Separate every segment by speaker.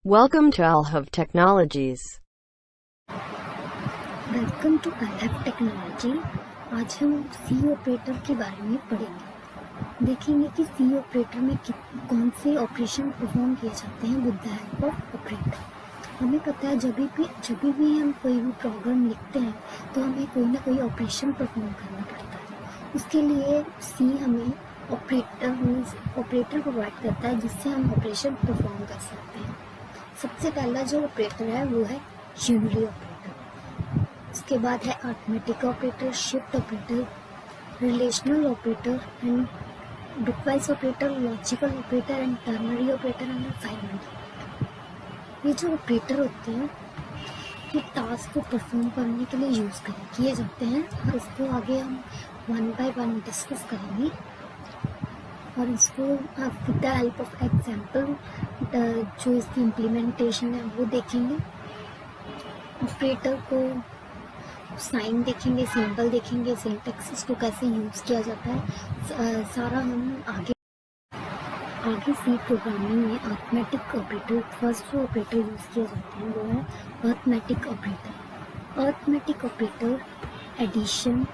Speaker 1: Welcome to Alhav Technologies.
Speaker 2: Welcome to Alhav technology. आज हम C operator के बारे में पढ़ेंगे। देखेंगे कि सी ऑपरेटर में कौन से ऑपरेशन परफॉर्म किए जाते हैं with the help of operator. हमें पता है जब भी हम कोई भी प्रोग्राम लिखते हैं तो हमें कोई ना कोई ऑपरेशन परफॉर्म करना पड़ता है। उसके लिए सी हमें ऑपरेटर प्रोवाइड करता है जिससे हम ऑपरेशन परफॉर्म कर सकते हैं। सबसे पहला जो ऑपरेटर है वो है यूनरी ऑपरेटर। उसके बाद है arithmetic operator, shift operator, relational operator and bitwise operator, logical operator and ternary operator and assignment operator. ये जो ऑपरेटर होते हैं ये टास्क को परफॉर्म करने के लिए यूज़ किए जाते हैं और इसको आगे हम वन बाय वन डिस्कस करेंगे और इसको विद द हेल्प ऑफ एग्जाम्पल जो इसकी इम्प्लीमेंटेशन है वो देखेंगे। ऑपरेटर को साइन देखेंगे, सिंबल देखेंगे, सिंटैक्स इसको कैसे यूज़ किया जाता है सारा हम आगे सी प्रोग्रामिंग में। अरिथमेटिक ऑपरेटर फर्स्ट जो ऑपरेटर यूज़ किए जाते हैं वो है arithmetic operator. Arithmetic operator addition,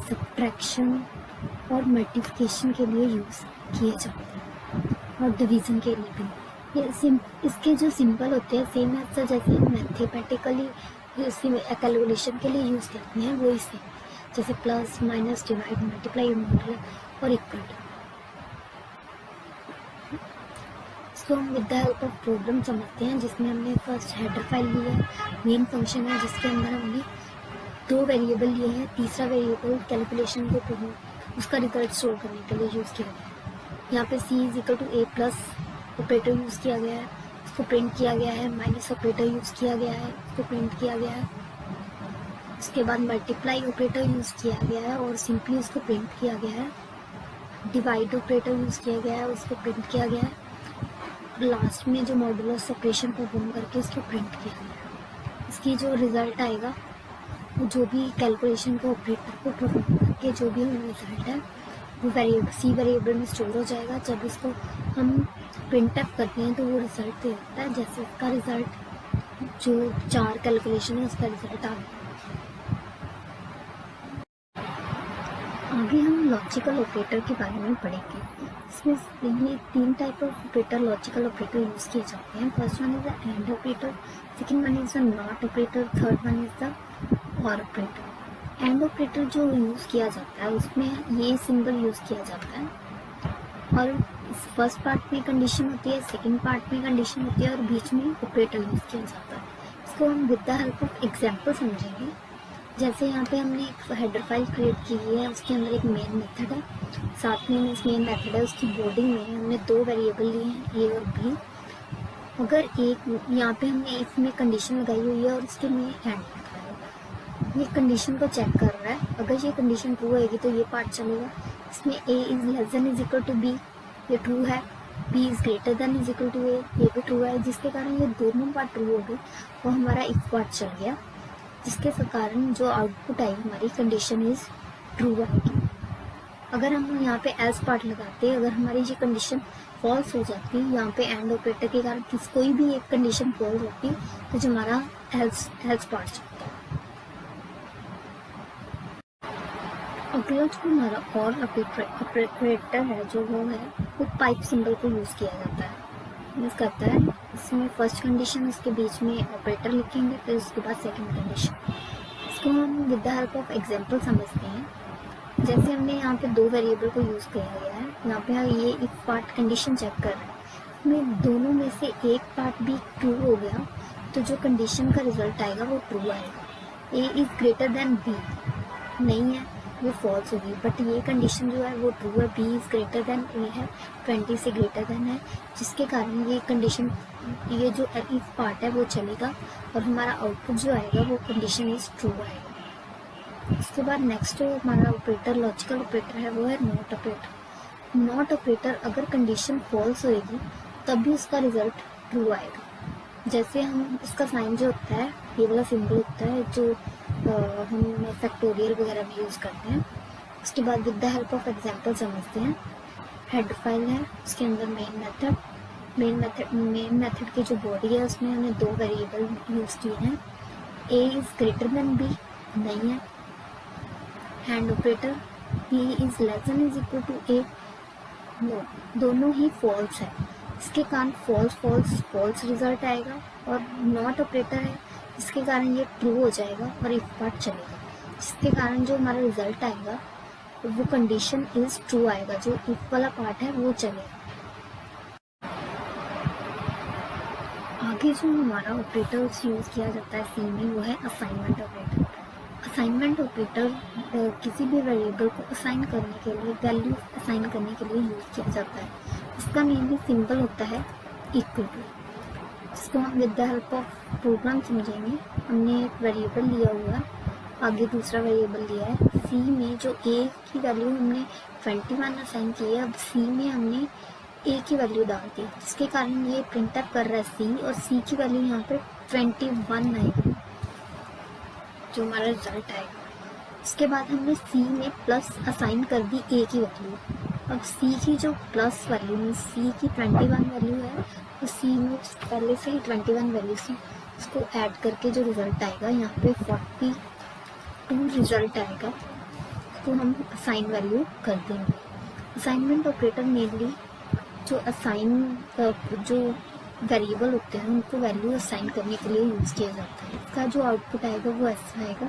Speaker 2: subtraction और मल्टीप्लिकेशन के लिए यूज़ किए जाते हैं और डिवीज़न के लिए भी। इसके जो सिंबल होते हैं सेम ऐसा जैसे मैथमेटिकली कैलकुलेशन के लिए यूज़ करते हैं वो इसे जैसे plus, minus, divide, multiply, modulus और इक्वल टू। इसको हम with the help of programme समझते हैं जिसमें हमने फर्स्ट हेडर फाइल ली है, मेन फंक्शन है जिसके अंदर हमने दो वेरिएबल लिए हैं, तीसरा वेरिएबल कैलकुलेशन को उसका रिजल्ट स्टोर करने के लिए यूज़ किया गया है। यहाँ पे C is equal to A plus operator use किया गया है, इसको प्रिंट किया गया है। माइनस ऑपरेटर यूज़ किया गया है, इसको प्रिंट किया गया है। उसके बाद मल्टीप्लाई ऑपरेटर यूज़ किया गया है और सिंपली उसको प्रिंट किया गया है। डिवाइड ऑपरेटर यूज़ किया गया है, उसको प्रिंट किया गया है। लास्ट में जो मॉडुलस ऑपरेशन परफॉर्म करके इसको प्रिंट किया गया है। इसकी जो रिज़ल्ट आएगा जो भी कैलकुलेशन को ऑपरेटर को परफॉर्म करके जो भी रिजल्ट है वो सी वेरिएबल में स्टोर हो जाएगा। जब इसको हम प्रिंट अप करते हैं तो वो रिजल्ट दे देता है। जैसे इसका रिजल्ट जो 4 कैलकुलेशन है उसका रिजल्ट आ गया। आगे हम लॉजिकल ऑपरेटर के बारे में पढ़ेंगे। इसमें ये 3 type of operator logical operator use किए जाते हैं। First one is the end operator, second one is the not operator, third one is the और ऑपरेटर। एंड ऑपरेटर जो यूज़ किया जाता है उसमें ये सिंबल यूज़ किया जाता है और फर्स्ट पार्ट में कंडीशन होती है, सेकंड पार्ट में कंडीशन होती है और बीच में ऑपरेटर यूज़ किया जाता है। इसको हम with the help of example समझेंगे। जैसे यहाँ पे हमने एक हेडर फाइल क्रिएट की है, उसके अंदर एक मेन मेथड है, साथ में इस मेन मेथड है उसकी बॉडी में हमने 2 वेरिएबल लिए हैं ए और बी। अगर एक यहाँ पे हमने इसमें कंडीशन लगाई हुई है और इसके में एंड ये कंडीशन को चेक कर रहा है। अगर ये कंडीशन ट्रू होगी तो ये पार्ट चलेगा। इसमें a is less than is equal to b, ये ट्रू है। b is greater than is equal to a, ये भी ट्रू है। जिसके कारण ये दोनों पार्ट ट्रू हो गए वो हमारा इफ पार्ट चल गया, जिसके कारण जो आउटपुट आई हमारी कंडीशन इज ट्रू आएगी। अगर हम यहाँ पे एल्स पार्ट लगाते हैं, अगर हमारी ये कंडीशन फॉल्स हो जाती है, यहाँ पे एंड ऑपरेटर के कारण कोई भी एक कंडीशन फॉल्स होती तो जो हमारा एल्स पार्ट चलता है। अगला जो हमारा और ऑपरेटर है जो वो पाइप सिंबल को यूज़ किया जाता है। यूज़ करता है इसमें फर्स्ट कंडीशन उसके बीच में ऑपरेटर लिखेंगे, फिर उसके बाद सेकंड कंडीशन। इसको हम with the help of example समझते हैं। जैसे हमने यहाँ पे 2 वेरिएबल को यूज़ किया गया है, यहाँ पे ये इफ पार्ट कंडीशन चेक कर रहे हैं, इसमें दोनों में से एक पार्ट भी ट्रू हो गया तो जो कंडीशन का रिजल्ट आएगा वो ट्रू आएगा। A is greater than B नहीं है, वो फॉल्स होगी, बट ये कंडीशन जो है वो ट्रू है। बी इज़ ग्रेटर देन ए है, 20 से ग्रेटर देन है, जिसके कारण ये कंडीशन ये जो इफ पार्ट है वो चलेगा और हमारा आउटपुट जो आएगा वो कंडीशन इज ट्रू आएगा। इसके बाद नेक्स्ट जो हमारा ऑपरेटर लॉजिकल ऑपरेटर है वो है नॉट ऑपरेटर। नॉट ऑपरेटर अगर कंडीशन फॉल्स होएगी तब भी उसका रिजल्ट ट्रू आएगा। जैसे हम इसका साइन जो होता है ये वाला सिंबल होता है जो हम फैक्टोरियल वगैरह भी यूज़ करते हैं। उसके बाद with the help of example समझते हैं। हेडर फाइल है, उसके अंदर मेन मेथड, मेन मेथड की जो बॉडी है उसमें हमने दो वेरिएबल यूज़ किए हैं, A is greater than B नहीं है, and operator B is less than is equal to A no, दोनों ही फॉल्स है। इसके कारण फॉल्स फॉल्स फॉल्स रिजल्ट आएगा, और नॉट ऑपरेटर है जिसके कारण ये ट्रू हो जाएगा और इफ पार्ट चलेगा, जिसके कारण जो हमारा रिजल्ट आएगा वो कंडीशन इज ट्रू आएगा, जो इफ वाला पार्ट है वो चलेगा। आगे जो हमारा ऑपरेटर यूज़ किया जाता है सी में वो है असाइनमेंट ऑपरेटर। असाइनमेंट ऑपरेटर किसी भी वेरिएबल को असाइन करने के लिए, वैल्यू असाइन करने के लिए यूज़ किया जाता है। इसका मेनली सिंबल होता है इक्वल टू, जिसको हम with the help of program समझेंगे। हमने एक वेरिएबल लिया हुआ है, आगे दूसरा वेरिएबल लिया है। सी में जो ए की वैल्यू हमने 21 असाइन की है, अब सी में हमने ए की वैल्यू डाल दी, जिसके कारण ये प्रिंट अप कर रहा है सी, और सी की वैल्यू यहाँ पे 21 आएगी, जो हमारा रिजल्ट आएगा। इसके बाद हमने सी में प्लस असाइन कर दी ए की वैल्यू। अब सी की जो प्लस वैल्यू में सी की 21 वैल्यू है, तो सी में पहले से ही 21 वैल्यू थी, उसको ऐड करके जो रिजल्ट आएगा यहाँ पे 42 रिजल्ट आएगा, तो हम असाइन वैल्यू कर देंगे। असाइनमेंट ऑपरेटर मेनली जो जो वेरिएबल होते हैं उनको वैल्यू असाइन करने के लिए यूज़ किया जाता है। इसका जो आउटपुट आएगा वो ऐसा आएगा,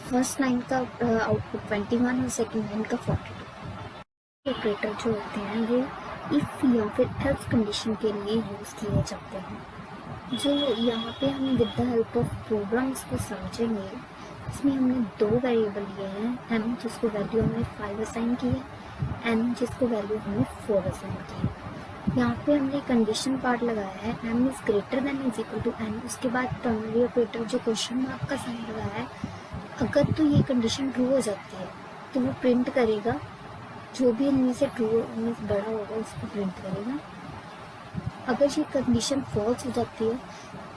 Speaker 2: फर्स्ट लाइन का आउटपुट 21 और सेकंड लाइन का 42। ऑपरेटर जो होते हैं वो इफ या फिर एल्स कंडीशन के लिए यूज़ किए जाते हैं। जो यहाँ पे हम with the help of programs को समझेंगे, इसमें हमने दो वेरिएबल लिए हैं, एम जिसको वैल्यू हमने 5 असाइन की है, एन जिसको वैल्यू हमने 4 असाइन की है। यहाँ पे हमने कंडीशन पार्ट लगाया है, M is greater than is equal to N. उसके बाद टर्नरी ऑपरेटर जो क्वेश्चन मार्क का साइन लगाया है, अगर तो ये कंडीशन ट्रू हो जाती है तो वो प्रिंट करेगा, जो भी इनमें से ट्रू में बड़ा होगा उसको प्रिंट करेगा। अगर ये कंडीशन फॉल्स हो जाती है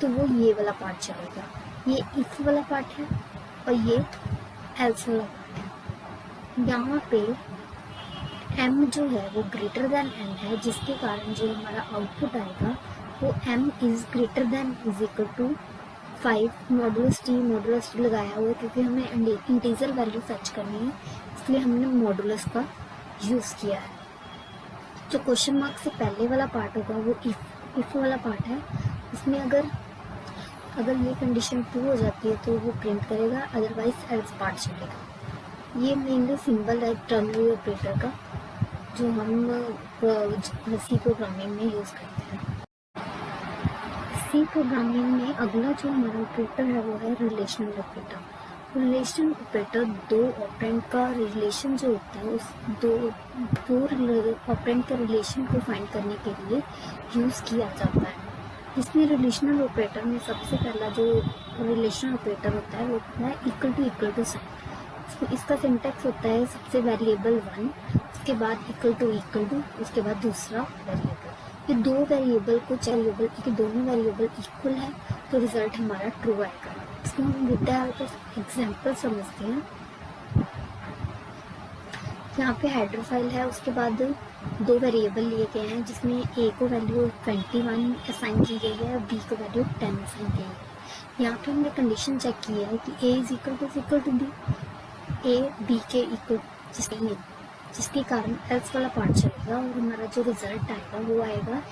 Speaker 2: तो वो ये वाला पार्ट चलेगा, ये इफ वाला पार्ट है और ये एल्स वाला पार्ट है। यहाँ पे m जो है वो ग्रेटर देन n है, जिसके कारण जो हमारा आउटपुट आएगा वो m is greater than is equal to 5 modulus T लगाया हुआ है, क्योंकि हमें इंटीजर वैल्यू फेच करनी है, इसलिए हमने मॉडुलस का यूज़ किया है। जो क्वेश्चन मार्क से पहले वाला पार्ट होगा वो इफ वाला पार्ट है। इसमें अगर ये कंडीशन ट्रू हो जाती है तो वो प्रिंट करेगा, अदरवाइज एल्स पार्ट चलेगा। ये मेनली सिंबल है टर्नरी ऑपरेटर का, जो हम सी प्रोग्रामिंग में यूज़ करते हैं। सी प्रोग्रामिंग में अगला जो हमारा ऑपरेटर है वो है रिलेशनल ऑपरेटर। रिलेशनल ऑपरेटर दो ऑपरेंड का रिलेशन जो होता है, उस दो ऑपरेंड के रिलेशन को फाइंड करने के लिए यूज़ किया जाता है। इसमें रिलेशनल ऑपरेटर में सबसे पहला जो रिलेशनल ऑपरेटर होता है वो होता है इक्वल टू साइन। इसका सिंटैक्स होता है सबसे वेरिएबल 1, उसके बाद इक्वल टू, उसके बाद दूसरा वेरिएबल। ये दो वेरिएबल कुछ वेरिएबल के दोनों वेरिएबल इक्वल है तो रिजल्ट हमारा ट्रू आएगा। इसको हम with the help of example समझते हैं। यहाँ पे हेडर फाइल है, उसके बाद दो वेरिएबल लिए गए हैं, जिसमें ए को वैल्यू 21 असाइन की गई है और बी को वैल्यू 10 असाइन की गई है। यहाँ पे हमने कंडीशन चेक की है कि A is equal to B, A B के इक्वल जिसके कारण एल्स वाला पार्ट चलेगा, और हमारा जो रिजल्ट आएगा वो आएगा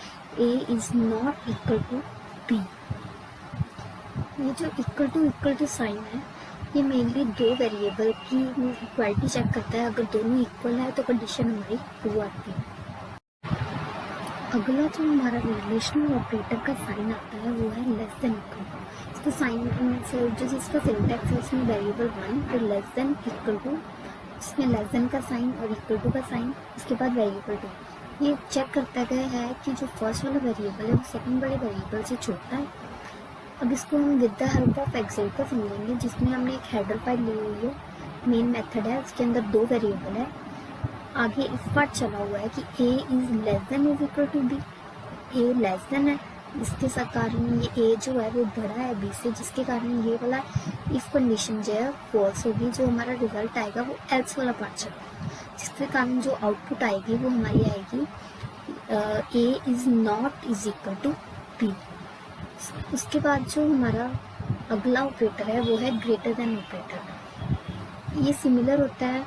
Speaker 2: A is not equal to B. ये जो इक्वल टू साइन है ये मेनली दो वेरिएबल की इक्वालिटी चेक करता है। अगर दोनों इक्वल है तो कंडीशन हमारी ट्रू आती है। अगला जो हमारा रिलेशनल ऑपरेटर का साइन आता है वो है लेस देन इक्वल। इसका साइन से जो जिसका सिंटैक्स है उसमें वेरिएबल 1 और लेस देन इक्वल टू, इसमें लेस देन का साइन और इक्वल टू का साइन, इसके बाद वेरिएबल 2। ये चेक करता गया है कि जो फर्स्ट वाला वेरिएबल है वो सेकंड वाले वेरिएबल से छोटा है। अब इसको हम with the help of example समझेंगे, जिसमें हमने एक हेडर फाइल ली हुई है, मेन मेथड है, उसके अंदर दो वेरिएबल है। आगे इफ पार्ट चला हुआ है कि A is less than is equal to B, A less than है, इसके साथ कारण ये ए जो है वो बड़ा है बी से, जिसके कारण ये वाला इफ कंडीशन जो है फॉल्स होगी, जो हमारा रिजल्ट आएगा वो एल्स वाला पार्ट चलेगा, जिसके कारण जो आउटपुट आएगी वो हमारी आएगी A is not is equal to B. उसके बाद जो हमारा अगला ऑपरेटर है वो है ग्रेटर देन ऑपरेटर। ये सिमिलर होता है,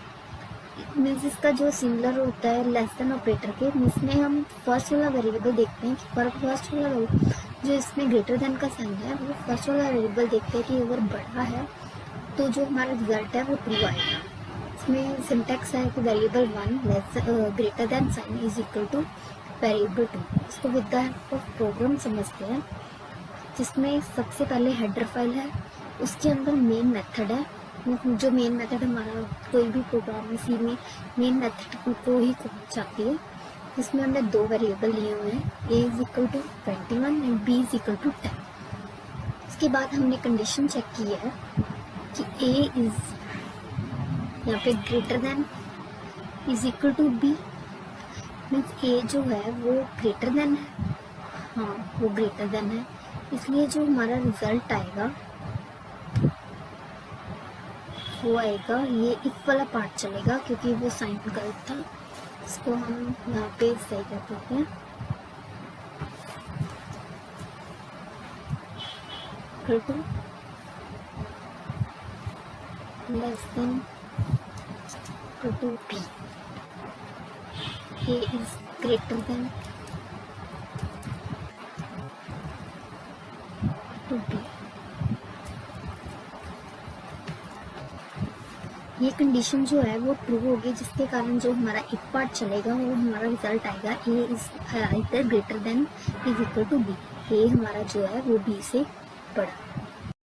Speaker 2: मीन्स इसका जो सिमिलर होता है लेस देन ऑपरेटर के, इसमें हम फर्स्ट वाला वेरिएबल देखते हैं कि फर्स्ट वाला जो इसमें ग्रेटर देन का साइन है वो फर्स्ट वाला वेरिएबल देखते हैं कि अगर बड़ा है तो जो हमारा रिजल्ट है वो ट्रू आएगा। इसमें सिंटैक्स है कि variable 1 less greater than sign is equal to variable 2। इसको विद द हेल्प ऑफ प्रोग्राम समझते हैं, जिसमें सबसे पहले हेडर फाइल है, उसके अंदर मेन मेथड है। जो मेन मेथड हमारा कोई भी प्रोग्राम में सी में मेन मेथड को ही चाहती है, जिसमें हमने 2 वेरिएबल लिए हुए हैं, a is equal to 21 and b is equal to 10। उसके बाद हमने कंडीशन चेक की है कि a इज यहाँ पे greater than is equal to b, means a जो है वो ग्रेटर देन है, हाँ वो ग्रेटर देन है, इसलिए जो हमारा रिजल्ट आएगा वो आएगा, ये इफ वाला पार्ट चलेगा क्योंकि वो साइन गलत था, इसको हम यहाँ पे सही कर देते हैं। Less than to B, A is greater than to B. ये कंडीशन जो है वो ट्रू होगी, जिसके कारण जो हमारा इफ पार्ट चलेगा वो हमारा रिजल्ट आएगा A is either greater than is equal to B, A हमारा जो है वो बी से बड़ा।